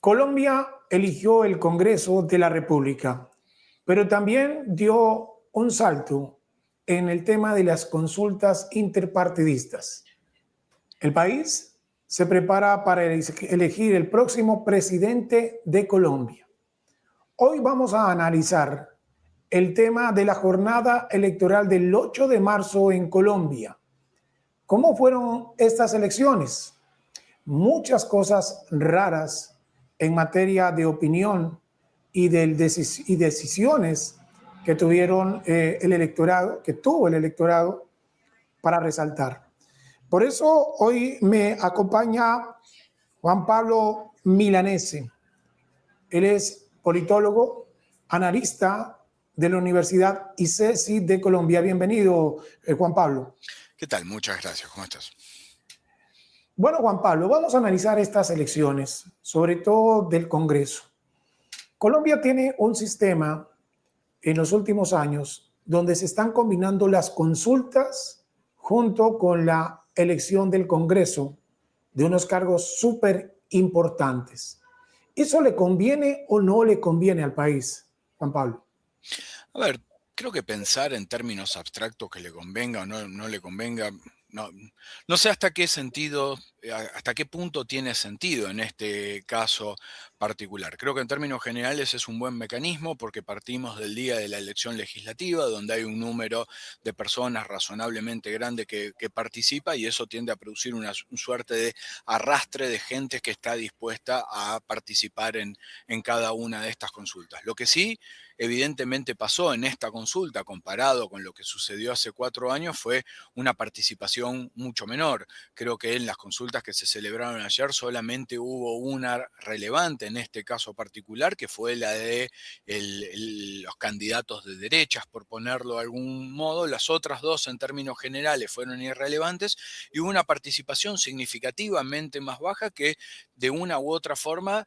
Colombia eligió el Congreso de la República, pero también dio un salto en el tema de las consultas interpartidistas. El país se prepara para elegir el próximo presidente de Colombia. Hoy vamos a analizar el tema de la jornada electoral del 8 de marzo en Colombia. ¿Cómo fueron estas elecciones? Muchas cosas raras en materia de opinión y decisiones que tuvieron el electorado, que tuvo el electorado para resaltar. Por eso hoy me acompaña Juan Pablo Milanese. Él es politólogo, analista de la Universidad ICESI de Colombia. Bienvenido, Juan Pablo. ¿Qué tal? Muchas gracias. ¿Cómo estás? Bueno, Juan Pablo, vamos a analizar estas elecciones, sobre todo del Congreso. Colombia tiene un sistema en los últimos años donde se están combinando las consultas junto con la elección del Congreso de unos cargos súper importantes. ¿Eso le conviene o no le conviene al país, Juan Pablo? A ver, creo que pensar en términos abstractos que le convenga o no le convenga, no sé hasta qué sentido, hasta qué punto tiene sentido en este caso particular. Creo que en términos generales es un buen mecanismo porque partimos del día de la elección legislativa, donde hay un número de personas razonablemente grande que participa y eso tiende a producir una suerte de arrastre de gente que está dispuesta a participar en cada una de estas consultas. Lo que sí evidentemente pasó en esta consulta comparado con lo que sucedió hace 4 años fue una participación mucho menor. Creo que en las consultas que se celebraron ayer solamente hubo una relevante en este caso particular, que fue la de los candidatos de derechas, por ponerlo de algún modo. Las otras dos en términos generales fueron irrelevantes y hubo una participación significativamente más baja que de una u otra forma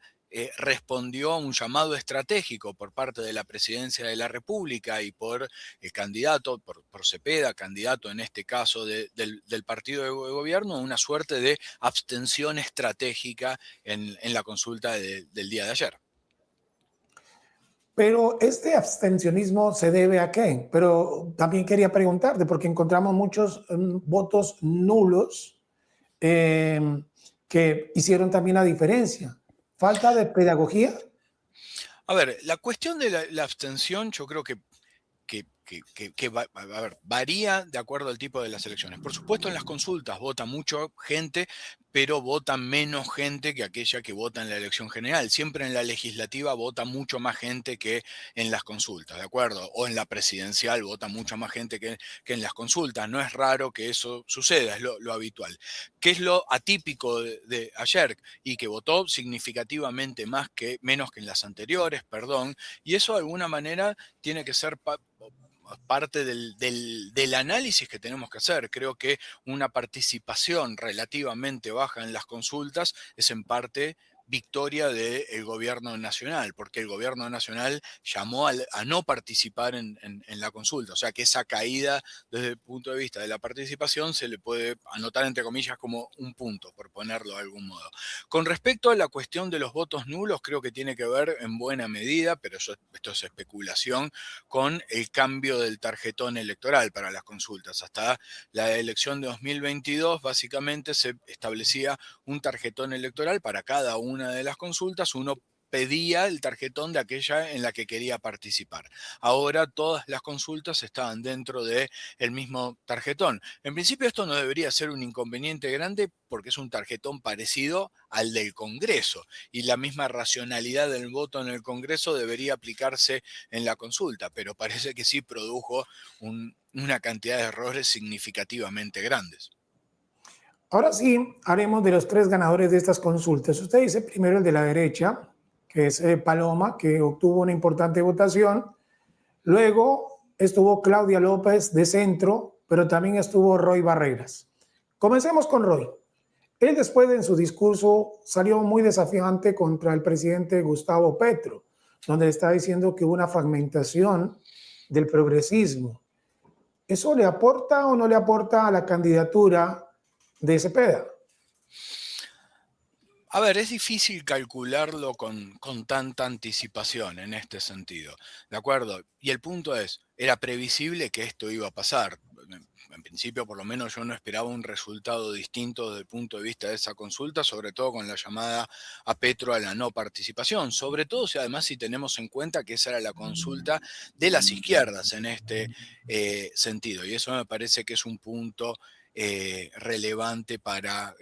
respondió a un llamado estratégico por parte de la Presidencia de la República y por el candidato, por Cepeda, candidato en este caso del partido de gobierno, una suerte de abstención estratégica en la consulta del día de ayer. Pero este abstencionismo se debe a qué? Pero también quería preguntarte, porque encontramos muchos votos nulos que hicieron también la diferencia. ¿Falta de pedagogía? A ver, la cuestión de la abstención yo creo a ver, varía de acuerdo al tipo de las elecciones. Por supuesto, en las consultas vota mucha gente, pero vota menos gente que aquella que vota en la elección general. Siempre en la legislativa vota mucho más gente que en las consultas, ¿de acuerdo? O en la presidencial vota mucha más gente que en las consultas. No es raro que eso suceda, es lo habitual. ¿Qué es lo atípico de ayer? Y que votó significativamente menos que en las anteriores, perdón, y eso de alguna manera tiene que ser parte del análisis que tenemos que hacer. Creo que una participación relativamente baja en las consultas es en parte victoria del gobierno nacional, porque el gobierno nacional llamó a no participar en la consulta. O sea que esa caída desde el punto de vista de la participación se le puede anotar entre comillas como un punto, por ponerlo de algún modo. Con respecto a la cuestión de los votos nulos, creo que tiene que ver en buena medida, pero esto es especulación, con el cambio del tarjetón electoral para las consultas. Hasta la elección de 2022, básicamente se establecía un tarjetón electoral para cada una de las consultas. Uno pedía el tarjetón de aquella en la que quería participar. Ahora todas las consultas estaban dentro del mismo tarjetón. En principio esto no debería ser un inconveniente grande porque es un tarjetón parecido al del Congreso y la misma racionalidad del voto en el Congreso debería aplicarse en la consulta, pero parece que sí produjo una cantidad de errores significativamente grandes. Ahora sí, haremos de los 3 ganadores de estas consultas. Usted dice primero el de la derecha, que es Paloma, que obtuvo una importante votación. Luego estuvo Claudia López de centro, pero también estuvo Roy Barreras. Comencemos con Roy. Él después en su discurso salió muy desafiante contra el presidente Gustavo Petro, donde está diciendo que hubo una fragmentación del progresismo. ¿Eso le aporta o no le aporta a la candidatura de Cepeda? A ver, es difícil calcularlo con tanta anticipación en este sentido, ¿de acuerdo? Y el punto es, era previsible que esto iba a pasar. En principio, por lo menos yo no esperaba un resultado distinto desde el punto de vista de esa consulta, sobre todo con la llamada a Petro a la no participación, sobre todo si además si tenemos en cuenta que esa era la consulta de las izquierdas en este sentido. Y eso me parece que es un punto relevante para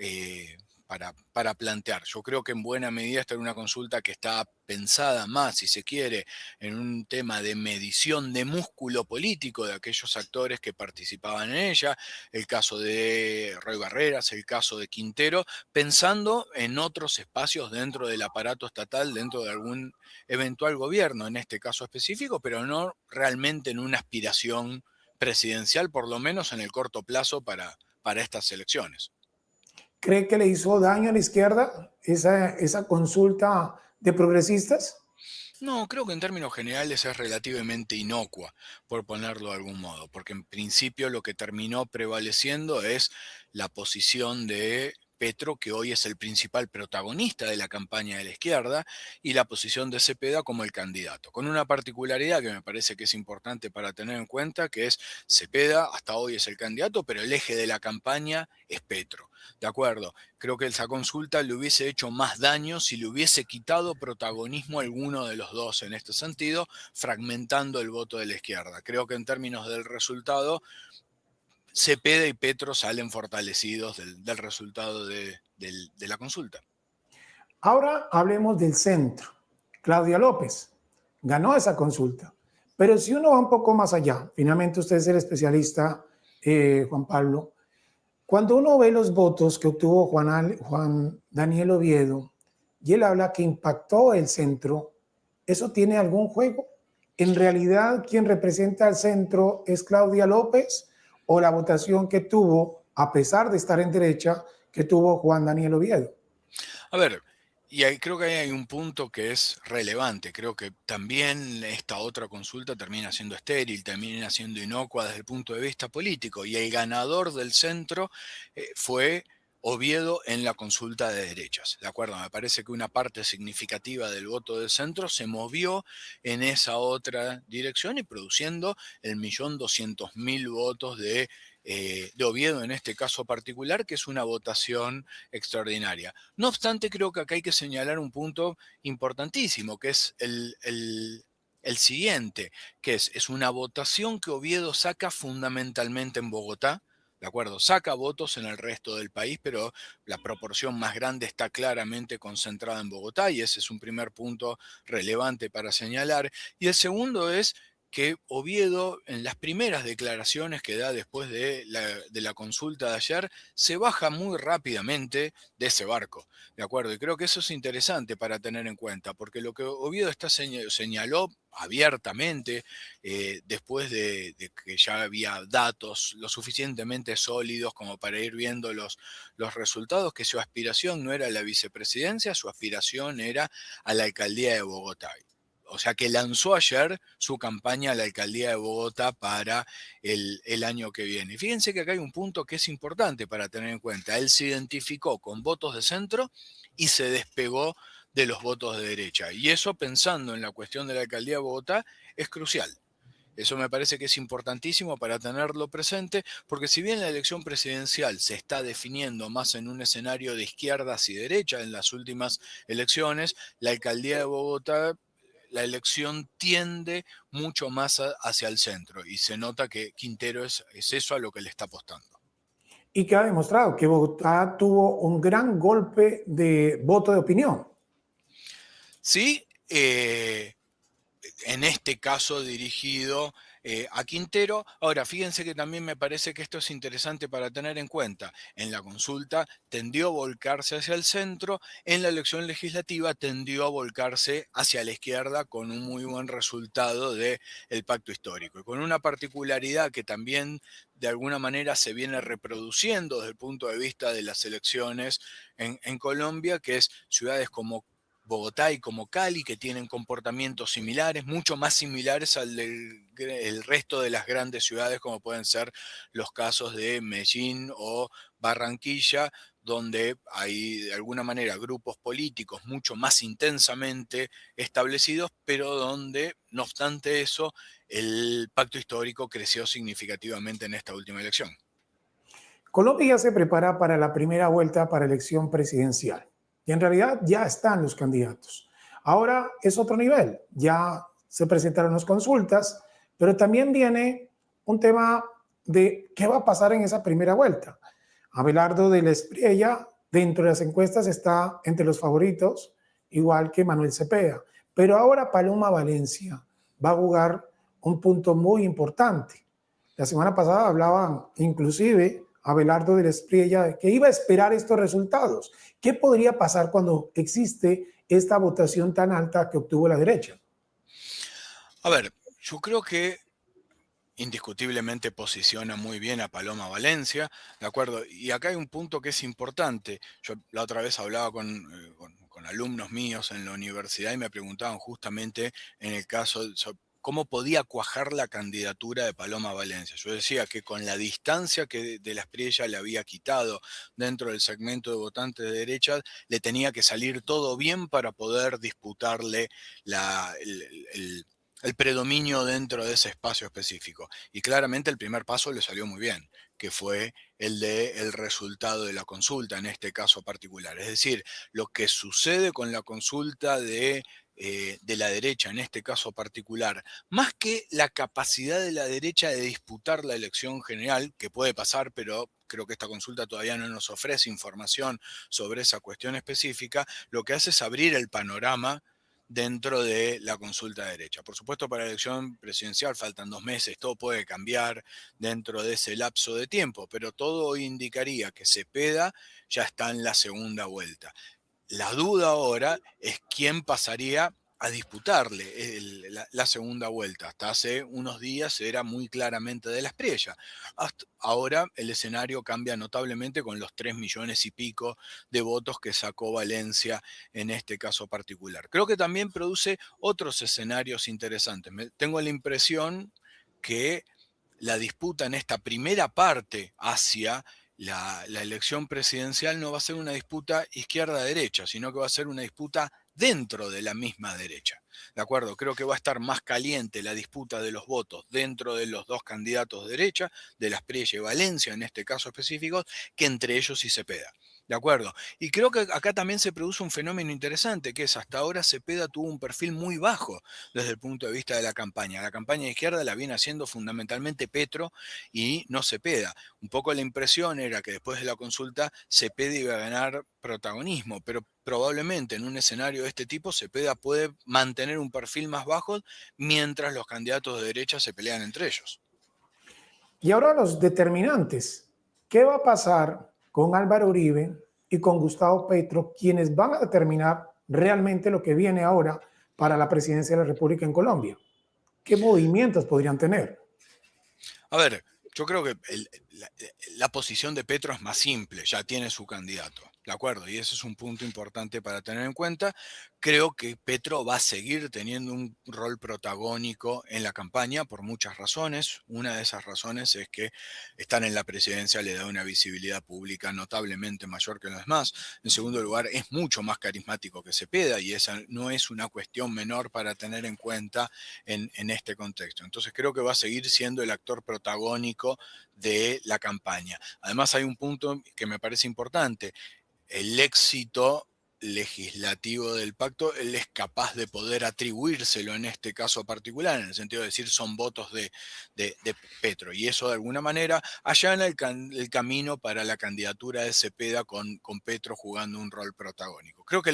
plantear. Yo creo que en buena medida esta era una consulta que está pensada más, si se quiere, en un tema de medición de músculo político de aquellos actores que participaban en ella, el caso de Roy Barreras, el caso de Quintero, pensando en otros espacios dentro del aparato estatal, dentro de algún eventual gobierno, en este caso específico, pero no realmente en una aspiración presidencial, por lo menos en el corto plazo para estas elecciones. ¿Cree que le hizo daño a la izquierda esa consulta de progresistas? No, creo que en términos generales es relativamente inocua, por ponerlo de algún modo, porque en principio lo que terminó prevaleciendo es la posición de Petro, que hoy es el principal protagonista de la campaña de la izquierda, y la posición de Cepeda como el candidato, con una particularidad que me parece que es importante para tener en cuenta, que es Cepeda hasta hoy es el candidato, pero el eje de la campaña es Petro. ¿De acuerdo? Creo que esa consulta le hubiese hecho más daño si le hubiese quitado protagonismo a alguno de los dos en este sentido, fragmentando el voto de la izquierda. Creo que en términos del resultado, Cepeda y Petro salen fortalecidos del resultado de la consulta. Ahora hablemos del centro. Claudia López ganó esa consulta. Pero si uno va un poco más allá, finalmente usted es el especialista, Juan Pablo, cuando uno ve los votos que obtuvo Juan Daniel Oviedo y él habla que impactó el centro, ¿eso tiene algún juego? ¿En realidad quien representa al centro es Claudia López o la votación que tuvo, a pesar de estar en derecha, que tuvo Juan Daniel Oviedo? A ver, y ahí creo que ahí hay un punto que es relevante. Creo que también esta otra consulta termina siendo estéril, termina siendo inocua desde el punto de vista político. Y el ganador del centro fue Oviedo en la consulta de derechas. ¿De acuerdo? Me parece que una parte significativa del voto del centro se movió en esa otra dirección y produciendo el 1.200.000 votos de Oviedo en este caso particular, que es una votación extraordinaria. No obstante, creo que acá hay que señalar un punto importantísimo, que es el siguiente, que es una votación que Oviedo saca fundamentalmente en Bogotá, ¿de acuerdo? Saca votos en el resto del país, pero la proporción más grande está claramente concentrada en Bogotá y ese es un primer punto relevante para señalar. Y el segundo es que Oviedo, en las primeras declaraciones que da después de la consulta de ayer, se baja muy rápidamente de ese barco, ¿de acuerdo? Y creo que eso es interesante para tener en cuenta, porque lo que Oviedo señaló abiertamente, después de que ya había datos lo suficientemente sólidos como para ir viendo los resultados, que su aspiración no era la vicepresidencia, su aspiración era a la alcaldía de Bogotá. O sea que lanzó ayer su campaña a la alcaldía de Bogotá para el año que viene. Y fíjense que acá hay un punto que es importante para tener en cuenta. Él se identificó con votos de centro y se despegó de los votos de derecha. Y eso, pensando en la cuestión de la alcaldía de Bogotá, es crucial. Eso me parece que es importantísimo para tenerlo presente, porque si bien la elección presidencial se está definiendo más en un escenario de izquierdas y derechas en las últimas elecciones, la alcaldía de Bogotá, la elección tiende mucho más hacia el centro y se nota que Quintero es eso a lo que le está apostando. Y que ha demostrado que Bogotá tuvo un gran golpe de voto de opinión. Sí, en este caso dirigido a Quintero. Ahora, fíjense que también me parece que esto es interesante para tener en cuenta. En la consulta tendió a volcarse hacia el centro, en la elección legislativa tendió a volcarse hacia la izquierda con un muy buen resultado del pacto histórico. Y con una particularidad que también de alguna manera se viene reproduciendo desde el punto de vista de las elecciones en Colombia, que es ciudades como Bogotá y como Cali, que tienen comportamientos similares, mucho más similares al del el resto de las grandes ciudades, como pueden ser los casos de Medellín o Barranquilla, donde hay de alguna manera grupos políticos mucho más intensamente establecidos, pero donde, no obstante eso, el pacto histórico creció significativamente en esta última elección. Colombia ya se prepara para la primera vuelta para elección presidencial. Y en realidad ya están los candidatos. Ahora es otro nivel. Ya se presentaron las consultas, pero también viene un tema de qué va a pasar en esa primera vuelta. Abelardo de la Espriella, dentro de las encuestas, está entre los favoritos, igual que Manuel Cepeda. Pero ahora Paloma Valencia va a jugar un punto muy importante. La semana pasada hablaban inclusive Abelardo de la Espriella que iba a esperar estos resultados. ¿Qué podría pasar cuando existe esta votación tan alta que obtuvo la derecha? A ver, yo creo que indiscutiblemente posiciona muy bien a Paloma Valencia, ¿de acuerdo? Y acá hay un punto que es importante. Yo la otra vez hablaba con alumnos míos en la universidad y me preguntaban justamente en el caso cómo podía cuajar la candidatura de Paloma Valencia. Yo decía que con la distancia que de la Espriella le había quitado dentro del segmento de votantes de derecha, le tenía que salir todo bien para poder disputarle la, el predominio dentro de ese espacio específico. Y claramente el primer paso le salió muy bien, que fue el de el resultado de la consulta en este caso particular. Es decir, lo que sucede con la consulta de la derecha en este caso particular, más que la capacidad de la derecha de disputar la elección general, que puede pasar, pero creo que esta consulta todavía no nos ofrece información sobre esa cuestión específica, lo que hace es abrir el panorama dentro de la consulta derecha. Por supuesto, para la elección presidencial faltan 2 meses, todo puede cambiar dentro de ese lapso de tiempo, pero todo indicaría que Cepeda ya está en la segunda vuelta. La duda ahora es quién pasaría a disputarle la segunda vuelta. Hasta hace unos días era muy claramente de la Espriella. Hasta ahora el escenario cambia notablemente con los 3 millones y pico de votos que sacó Valencia en este caso particular. Creo que también produce otros escenarios interesantes. Tengo la impresión que la disputa en esta primera parte hacia la elección presidencial no va a ser una disputa izquierda-derecha, sino que va a ser una disputa dentro de la misma derecha. ¿De acuerdo? Creo que va a estar más caliente la disputa de los votos dentro de los dos candidatos de derecha, de las Espriella y Valencia en este caso específico, que entre ellos y Cepeda. ¿De acuerdo? Y creo que acá también se produce un fenómeno interesante, que es hasta ahora Cepeda tuvo un perfil muy bajo desde el punto de vista de la campaña. La campaña de izquierda la viene haciendo fundamentalmente Petro y no Cepeda. Un poco la impresión era que después de la consulta Cepeda iba a ganar protagonismo, pero probablemente en un escenario de este tipo Cepeda puede mantener un perfil más bajo mientras los candidatos de derecha se pelean entre ellos. Y ahora los determinantes. ¿Qué va a pasar con Álvaro Uribe y con Gustavo Petro, quienes van a determinar realmente lo que viene ahora para la presidencia de la República en Colombia? ¿Qué movimientos podrían tener? A ver, yo creo que la posición de Petro es más simple, ya tiene su candidato, ¿de acuerdo? Y ese es un punto importante para tener en cuenta. Creo que Petro va a seguir teniendo un rol protagónico en la campaña por muchas razones. Una de esas razones es que estar en la presidencia le da una visibilidad pública notablemente mayor que los demás. En segundo lugar, es mucho más carismático que Cepeda y esa no es una cuestión menor para tener en cuenta en este contexto. Entonces creo que va a seguir siendo el actor protagónico de la campaña. Además hay un punto que me parece importante. El éxito legislativo del pacto, él es capaz de poder atribuírselo en este caso particular, en el sentido de decir son votos de Petro. Y eso de alguna manera allana el camino para la candidatura de Cepeda con Petro jugando un rol protagónico. Creo que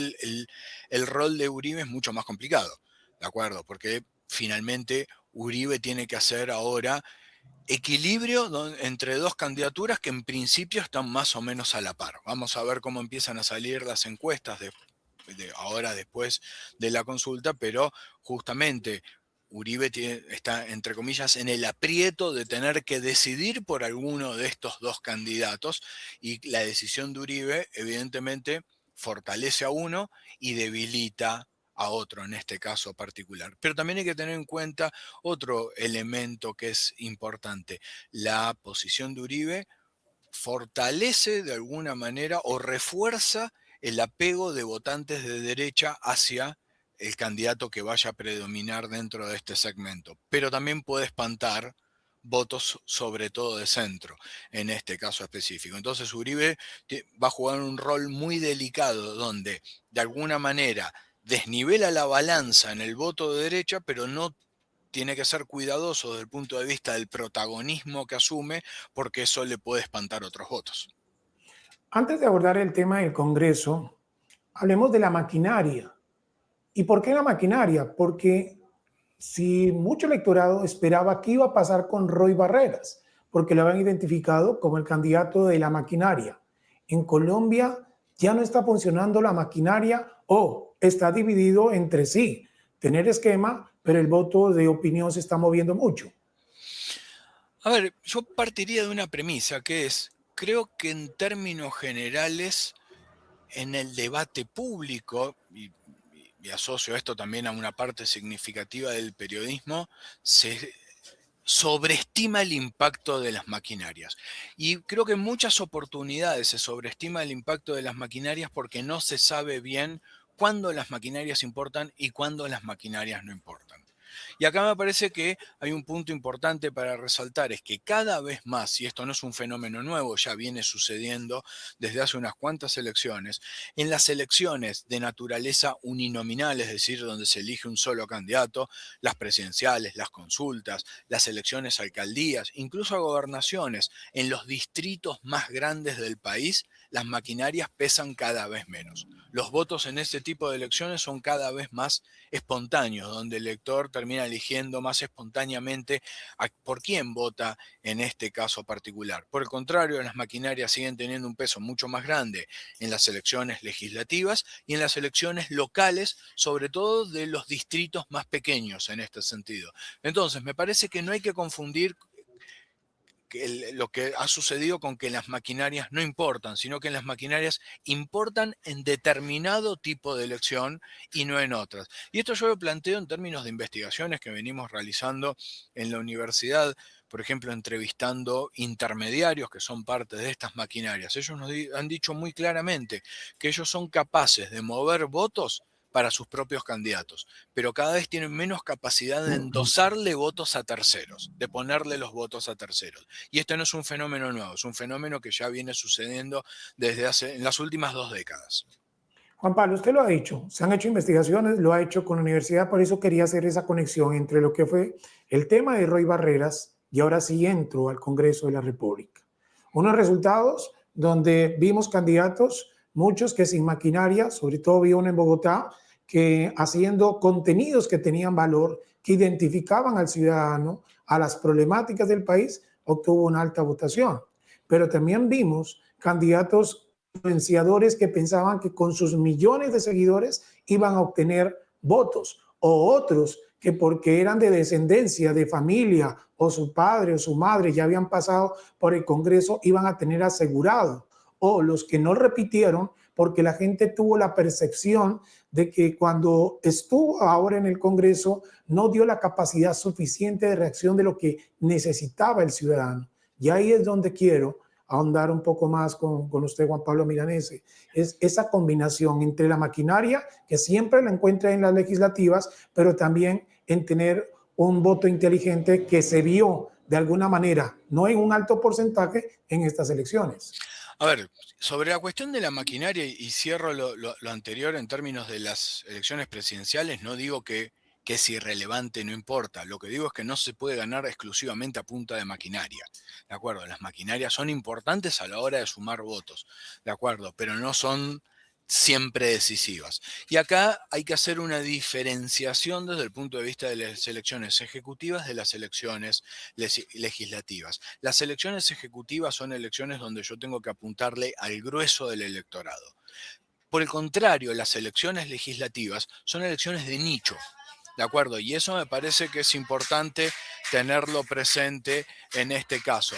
el rol de Uribe es mucho más complicado, ¿de acuerdo? Porque finalmente Uribe tiene que hacer ahora equilibrio entre dos candidaturas que en principio están más o menos a la par. Vamos a ver cómo empiezan a salir las encuestas ahora después de la consulta, pero justamente Uribe está, entre comillas, en el aprieto de tener que decidir por alguno de estos dos candidatos y la decisión de Uribe evidentemente fortalece a uno y debilita a otro en este caso particular. Pero también hay que tener en cuenta otro elemento que es importante. La posición de Uribe fortalece de alguna manera o refuerza el apego de votantes de derecha hacia el candidato que vaya a predominar dentro de este segmento, pero también puede espantar votos sobre todo de centro, en este caso específico. Entonces Uribe va a jugar un rol muy delicado donde de alguna manera desnivela la balanza en el voto de derecha, pero no tiene que ser cuidadoso desde el punto de vista del protagonismo que asume, porque eso le puede espantar otros votos. Antes de abordar el tema del Congreso, hablemos de la maquinaria. ¿Y por qué la maquinaria? Porque si mucho electorado esperaba qué iba a pasar con Roy Barreras, porque lo habían identificado como el candidato de la maquinaria. En Colombia ya no está funcionando la maquinaria o está dividido entre sí, tener esquema, pero el voto de opinión se está moviendo mucho. A ver, yo partiría de una premisa que es, creo que en términos generales, en el debate público, y asocio esto también a una parte significativa del periodismo, se sobreestima el impacto de las maquinarias. Y creo que en muchas oportunidades se sobreestima el impacto de las maquinarias porque no se sabe bien cuándo las maquinarias importan y cuándo las maquinarias no importan. Y acá me parece que hay un punto importante para resaltar, es que cada vez más, y esto no es un fenómeno nuevo, ya viene sucediendo desde hace unas cuantas elecciones, en las elecciones de naturaleza uninominal, es decir, donde se elige un solo candidato, las presidenciales, las consultas, las elecciones a alcaldías, incluso a gobernaciones, en los distritos más grandes del país, las maquinarias pesan cada vez menos. Los votos en este tipo de elecciones son cada vez más espontáneos, donde el elector termina eligiendo más espontáneamente por quién vota en este caso particular. Por el contrario, las maquinarias siguen teniendo un peso mucho más grande en las elecciones legislativas y en las elecciones locales, sobre todo de los distritos más pequeños en este sentido. Entonces, me parece que no hay que confundir lo que ha sucedido con que las maquinarias no importan, sino que las maquinarias importan en determinado tipo de elección y no en otras. Y esto yo lo planteo en términos de investigaciones que venimos realizando en la universidad, por ejemplo, entrevistando intermediarios que son parte de estas maquinarias. Ellos nos han dicho muy claramente que ellos son capaces de mover votos para sus propios candidatos, pero cada vez tienen menos capacidad de endosarle votos a terceros, de ponerle los votos a terceros. Y este no es un fenómeno nuevo, es un fenómeno que ya viene sucediendo en las últimas 2 décadas. Juan Pablo, usted lo ha dicho, se han hecho investigaciones, lo ha hecho con la universidad, por eso quería hacer esa conexión entre lo que fue el tema de Roy Barreras y ahora sí entro al Congreso de la República. Unos resultados donde vimos candidatos, muchos que sin maquinaria, sobre todo vi uno en Bogotá, que haciendo contenidos que tenían valor, que identificaban al ciudadano, a las problemáticas del país, obtuvo una alta votación. Pero también vimos candidatos influenciadores que pensaban que con sus millones de seguidores iban a obtener votos, o otros que porque eran de descendencia, de familia, o su padre o su madre ya habían pasado por el Congreso, iban a tener asegurado, o los que no repitieron porque la gente tuvo la percepción de que cuando estuvo ahora en el Congreso no dio la capacidad suficiente de reacción de lo que necesitaba el ciudadano. Y ahí es donde quiero ahondar un poco más con usted, Juan Pablo Milanese, es esa combinación entre la maquinaria, que siempre la encuentra en las legislativas, pero también en tener un voto inteligente que se vio de alguna manera, no en un alto porcentaje, en estas elecciones. A ver, sobre la cuestión de la maquinaria, y cierro lo anterior en términos de las elecciones presidenciales, no digo que es irrelevante, no importa. Lo que digo es que no se puede ganar exclusivamente a punta de maquinaria. ¿De acuerdo? Las maquinarias son importantes a la hora de sumar votos. ¿De acuerdo? Pero no son siempre decisivas. Y acá hay que hacer una diferenciación desde el punto de vista de las elecciones ejecutivas de las elecciones legislativas. Las elecciones ejecutivas son elecciones donde yo tengo que apuntarle al grueso del electorado. Por el contrario, las elecciones legislativas son elecciones de nicho. ¿De acuerdo? Y eso me parece que es importante tenerlo presente en este caso.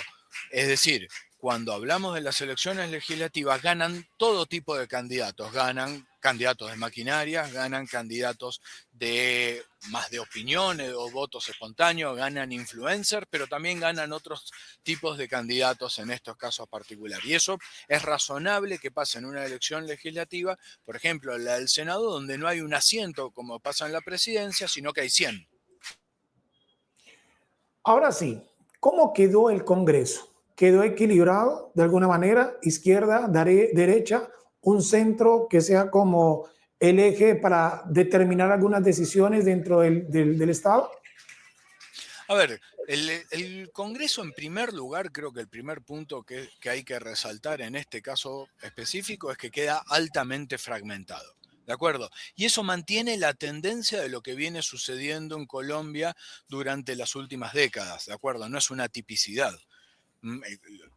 Es decir, cuando hablamos de las elecciones legislativas, ganan todo tipo de candidatos. Ganan candidatos de maquinarias, ganan candidatos de más de opiniones o votos espontáneos, ganan influencers, pero también ganan otros tipos de candidatos en estos casos particulares. Y eso es razonable que pase en una elección legislativa, por ejemplo, la del Senado, donde no hay un asiento como pasa en la presidencia, sino que hay 100. Ahora sí, ¿cómo quedó el Congreso? ¿Quedó equilibrado de alguna manera? Izquierda, derecha, un centro que sea como el eje para determinar algunas decisiones dentro del Estado. A ver, el Congreso en primer lugar, creo que el primer punto que hay que resaltar en este caso específico es que queda altamente fragmentado. ¿De acuerdo? Y eso mantiene la tendencia de lo que viene sucediendo en Colombia durante las últimas décadas. ¿De acuerdo? No es una tipicidad.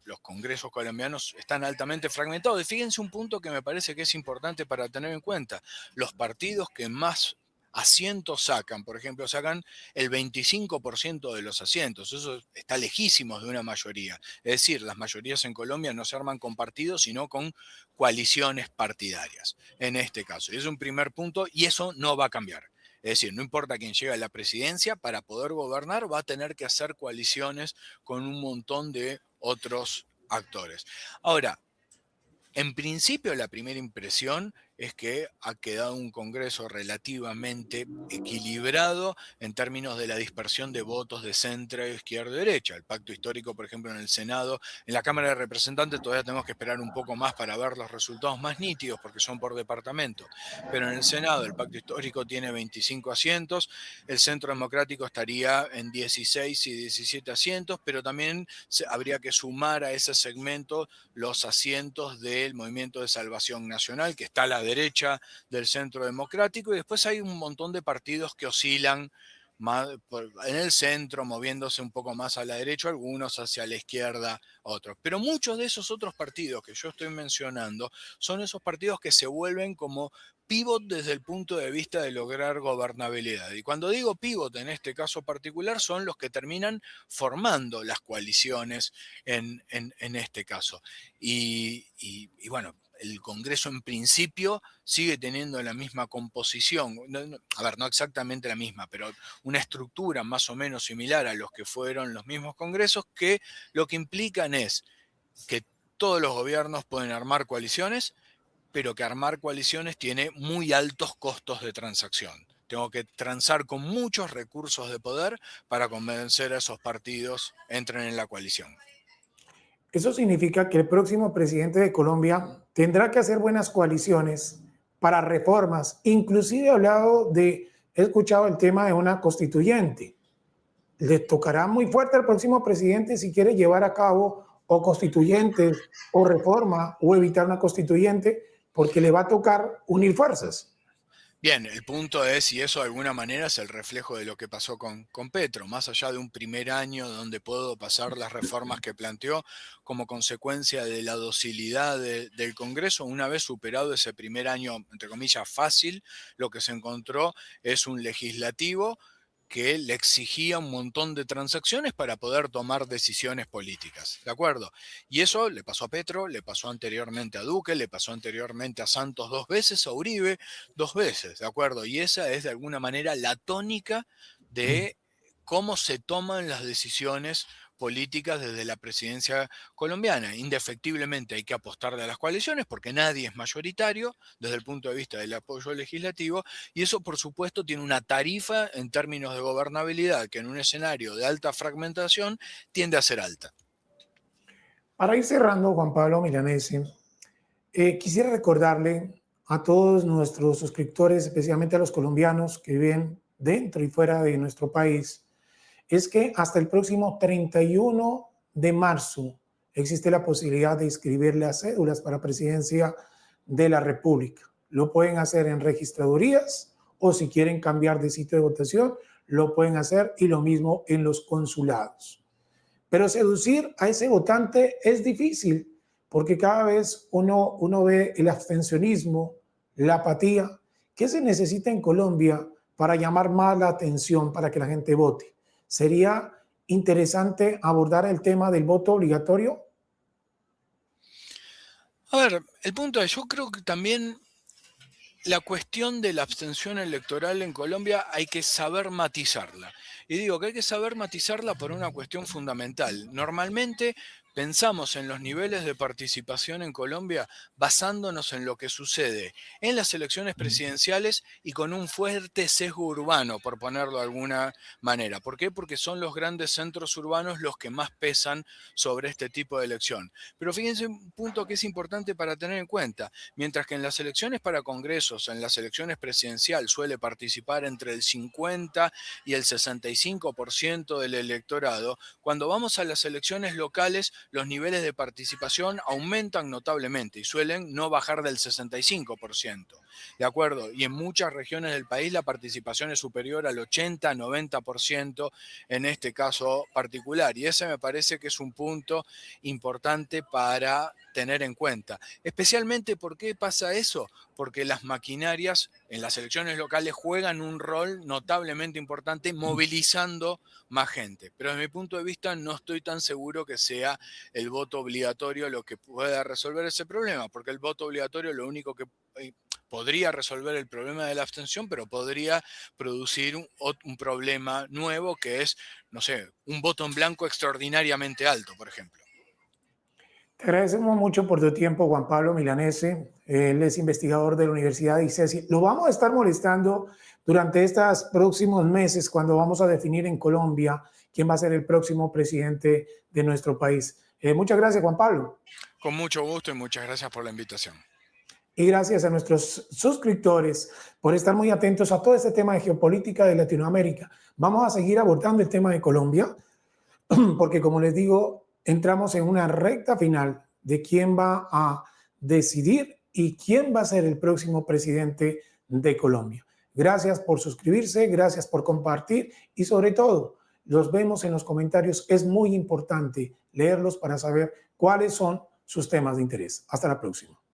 Los congresos colombianos están altamente fragmentados. Y fíjense un punto que me parece que es importante para tener en cuenta. Los partidos que más asientos sacan, por ejemplo, sacan el 25% de los asientos. Eso está lejísimos de una mayoría. Es decir, las mayorías en Colombia no se arman con partidos, sino con coaliciones partidarias, en este caso. Y es un primer punto y eso no va a cambiar. Es decir, no importa quién llegue a la presidencia, para poder gobernar va a tener que hacer coaliciones con un montón de otros actores. Ahora, en principio, la primera impresión es que ha quedado un Congreso relativamente equilibrado en términos de la dispersión de votos de centro, izquierda y derecha. El pacto histórico, por ejemplo, en el Senado, en la Cámara de Representantes todavía tenemos que esperar un poco más para ver los resultados más nítidos porque son por departamento. Pero en el Senado el pacto histórico tiene 25 asientos, el Centro Democrático estaría en 16 y 17 asientos, pero también habría que sumar a ese segmento los asientos del Movimiento de Salvación Nacional, que está a la derecha del Centro Democrático, y después hay un montón de partidos que oscilan más en el centro, moviéndose un poco más a la derecha, algunos hacia la izquierda, otros. Pero muchos de esos otros partidos que yo estoy mencionando son esos partidos que se vuelven como pivot desde el punto de vista de lograr gobernabilidad. Y cuando digo pivot en este caso particular, son los que terminan formando las coaliciones en este caso. Y bueno, el Congreso en principio sigue teniendo la misma composición, a ver, no exactamente la misma, pero una estructura más o menos similar a los que fueron los mismos congresos, que lo que implican es que todos los gobiernos pueden armar coaliciones, pero que armar coaliciones tiene muy altos costos de transacción. Tengo que transar con muchos recursos de poder para convencer a esos partidos entren en la coalición. Eso significa que el próximo presidente de Colombia tendrá que hacer buenas coaliciones para reformas. Inclusive he escuchado el tema de una constituyente. Le tocará muy fuerte al próximo presidente si quiere llevar a cabo o constituyentes o reforma o evitar una constituyente, porque le va a tocar unir fuerzas. Bien, el punto es si eso de alguna manera es el reflejo de lo que pasó con Petro, más allá de un primer año donde puedo pasar las reformas que planteó como consecuencia de la docilidad del Congreso. Una vez superado ese primer año, entre comillas, fácil, lo que se encontró es un legislativo que le exigía un montón de transacciones para poder tomar decisiones políticas, ¿de acuerdo? Y eso le pasó a Petro, le pasó anteriormente a Duque, le pasó anteriormente a Santos 2 veces, a Uribe 2 veces, ¿de acuerdo? Y esa es de alguna manera la tónica de cómo se toman las decisiones políticas desde la presidencia colombiana. Indefectiblemente hay que apostarle a las coaliciones porque nadie es mayoritario desde el punto de vista del apoyo legislativo, y eso por supuesto tiene una tarifa en términos de gobernabilidad que en un escenario de alta fragmentación tiende a ser alta. Para ir cerrando, Juan Pablo Milanesi, quisiera recordarle a todos nuestros suscriptores, especialmente a los colombianos que viven dentro y fuera de nuestro país, es que hasta el próximo 31 de marzo existe la posibilidad de inscribir las cédulas para presidencia de la República. Lo pueden hacer en registradurías o si quieren cambiar de sitio de votación, lo pueden hacer, y lo mismo en los consulados. Pero seducir a ese votante es difícil porque cada vez uno ve el abstencionismo, la apatía. ¿Qué se necesita en Colombia para llamar más la atención para que la gente vote? ¿Sería interesante abordar el tema del voto obligatorio? A ver, el punto es, yo creo que también la cuestión de la abstención electoral en Colombia hay que saber matizarla. Y digo que hay que saber matizarla por una cuestión fundamental. Normalmente pensamos en los niveles de participación en Colombia basándonos en lo que sucede en las elecciones presidenciales y con un fuerte sesgo urbano, por ponerlo de alguna manera. ¿Por qué? Porque son los grandes centros urbanos los que más pesan sobre este tipo de elección. Pero fíjense un punto que es importante para tener en cuenta. Mientras que en las elecciones para congresos, en las elecciones presidencial suele participar entre el 50 y el 65% del electorado, cuando vamos a las elecciones locales los niveles de participación aumentan notablemente y suelen no bajar del 65%. ¿De acuerdo? Y en muchas regiones del país la participación es superior al 80-90% en este caso particular. Y ese me parece que es un punto importante para tener en cuenta. Especialmente, ¿por qué pasa eso? Porque las maquinarias en las elecciones locales juegan un rol notablemente importante movilizando más gente. Pero desde mi punto de vista no estoy tan seguro que sea el voto obligatorio lo que pueda resolver ese problema, porque el voto obligatorio lo único que podría resolver el problema de la abstención, pero podría producir un problema nuevo que es, no sé, un voto en blanco extraordinariamente alto, por ejemplo. Te agradecemos mucho por tu tiempo, Juan Pablo Milanese. Él es investigador de la Universidad de ICESI. Lo vamos a estar molestando durante estos próximos meses cuando vamos a definir en Colombia quién va a ser el próximo presidente de nuestro país. Muchas gracias, Juan Pablo. Con mucho gusto y muchas gracias por la invitación. Y gracias a nuestros suscriptores por estar muy atentos a todo este tema de geopolítica de Latinoamérica. Vamos a seguir abordando el tema de Colombia, porque como les digo, entramos en una recta final de quién va a decidir y quién va a ser el próximo presidente de Colombia. Gracias por suscribirse, gracias por compartir y sobre todo, los vemos en los comentarios. Es muy importante leerlos para saber cuáles son sus temas de interés. Hasta la próxima.